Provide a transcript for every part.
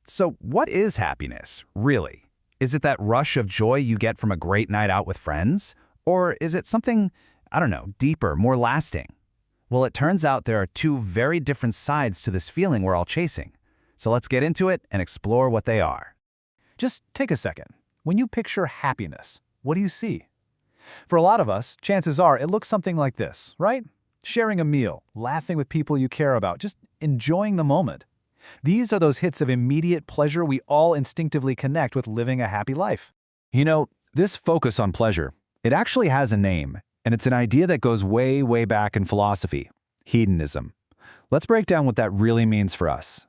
So what is happiness, really? Is it that rush of joy you get from a great night out with friends? Or is it something, I don't know, deeper, more lasting? Well, it turns out there are two very different sides to this feeling we're all chasing. So let's get into it and explore what they are. Just take a second. When you picture happiness, what do you see? For a lot of us, chances are it looks something like this, right? Sharing a meal, laughing with people you care about, just enjoying the moment. These are those hits of immediate pleasure we all instinctively connect with living a happy life. You know, this focus on pleasure, it actually has a name, and it's an idea that goes way, way back in philosophy: hedonism. Let's break down what that really means for us.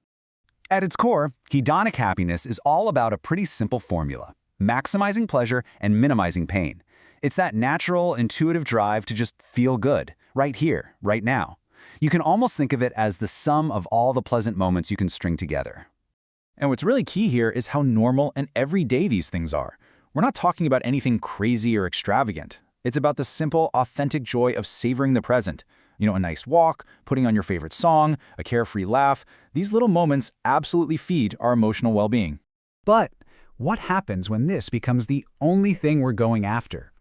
At its core, hedonic happiness is all about a pretty simple formula: maximizing pleasure and minimizing pain. It's that natural, intuitive drive to just feel good, right here, right now. You can almost think of it as the sum of all the pleasant moments you can string together. And what's really key here is how normal and everyday these things are. We're not talking about anything crazy or extravagant. It's about the simple, authentic joy of savoring the present. You know, a nice walk, putting on your favorite song, a carefree laugh. These little moments absolutely feed our emotional well-being. But what happens when this becomes the only thing we're going after?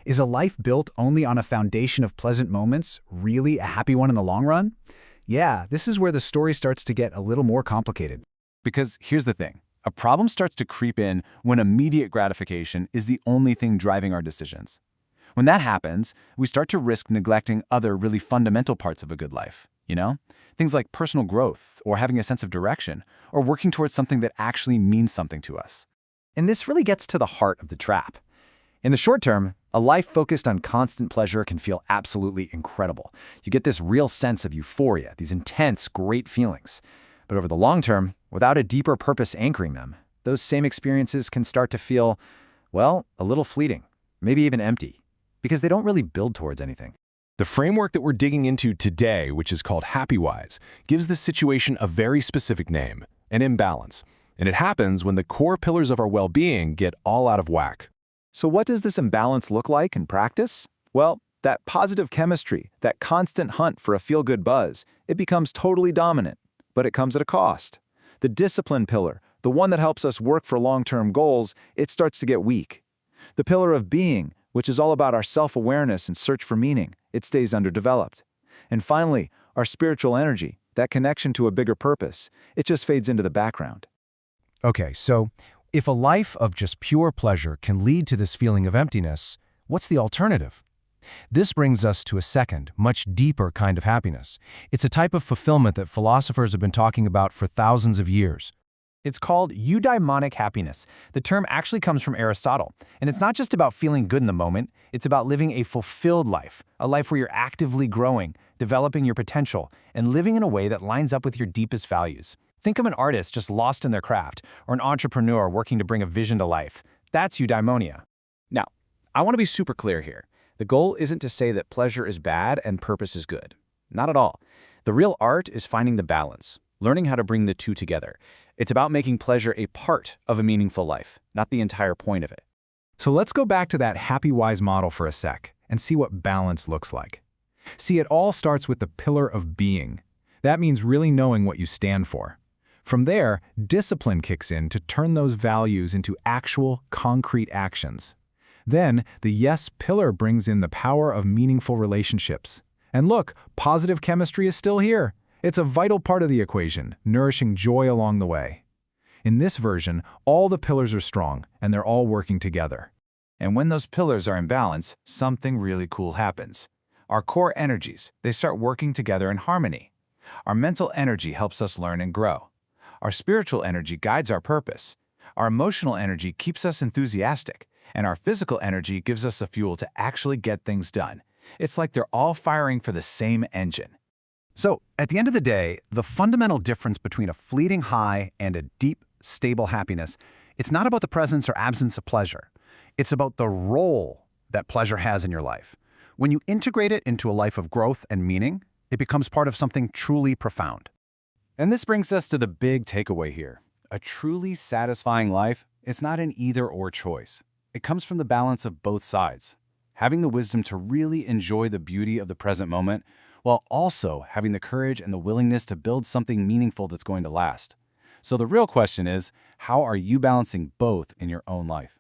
Is a life built only on a foundation of pleasant moments really a happy one in the long run? Yeah, this is where the story starts to get a little more complicated. Because here's the thing. A problem starts to creep in when immediate gratification is the only thing driving our decisions. When that happens, we start to risk neglecting other really fundamental parts of a good life, you know? Things like personal growth, or having a sense of direction, or working towards something that actually means something to us. And this really gets to the heart of the trap. In the short term, a life focused on constant pleasure can feel absolutely incredible. You get this real sense of euphoria, these intense, great feelings. But over the long term, without a deeper purpose anchoring them, those same experiences can start to feel, well, a little fleeting, maybe even empty, because they don't really build towards anything. The framework that we're digging into today, which is called Happywise, gives this situation a very specific name: an imbalance. And it happens when the core pillars of our well-being get all out of whack. So what does this imbalance look like in practice? Well, that positive chemistry, that constant hunt for a feel-good buzz, it becomes totally dominant, but it comes at a cost. The discipline pillar, the one that helps us work for long-term goals, it starts to get weak. The pillar of being, which is all about our self-awareness and search for meaning, it stays underdeveloped. And finally, our spiritual energy, that connection to a bigger purpose, it just fades into the background. Okay, so if a life of just pure pleasure can lead to this feeling of emptiness, what's the alternative? This brings us to a second, much deeper kind of happiness. It's a type of fulfillment that philosophers have been talking about for thousands of years. It's called eudaimonic happiness. The term actually comes from Aristotle, and it's not just about feeling good in the moment, it's about living a fulfilled life, a life where you're actively growing, developing your potential, and living in a way that lines up with your deepest values. Think of an artist just lost in their craft, or an entrepreneur working to bring a vision to life. That's eudaimonia. Now, I want to be super clear here. The goal isn't to say that pleasure is bad and purpose is good. Not at all. The real art is finding the balance, learning how to bring the two together. It's about making pleasure a part of a meaningful life, not the entire point of it. So let's go back to that Happywise model for a sec and see what balance looks like. See, it all starts with the pillar of being. That means really knowing what you stand for. From there, discipline kicks in to turn those values into actual, concrete actions. Then, the yes pillar brings in the power of meaningful relationships. And look, positive chemistry is still here. It's a vital part of the equation, nourishing joy along the way. In this version, all the pillars are strong, and they're all working together. And when those pillars are in balance, something really cool happens. Our core energies, they start working together in harmony. Our mental energy helps us learn and grow. Our spiritual energy guides our purpose. Our emotional energy keeps us enthusiastic. And our physical energy gives us the fuel to actually get things done. It's like they're all firing for the same engine. So, at the end of the day, the fundamental difference between a fleeting high and a deep, stable happiness, it's not about the presence or absence of pleasure. It's about the role that pleasure has in your life. When you integrate it into a life of growth and meaning, it becomes part of something truly profound. And this brings us to the big takeaway here. A truly satisfying life is not an either-or choice. It comes from the balance of both sides, having the wisdom to really enjoy the beauty of the present moment, while also having the courage and the willingness to build something meaningful that's going to last. So the real question is, how are you balancing both in your own life?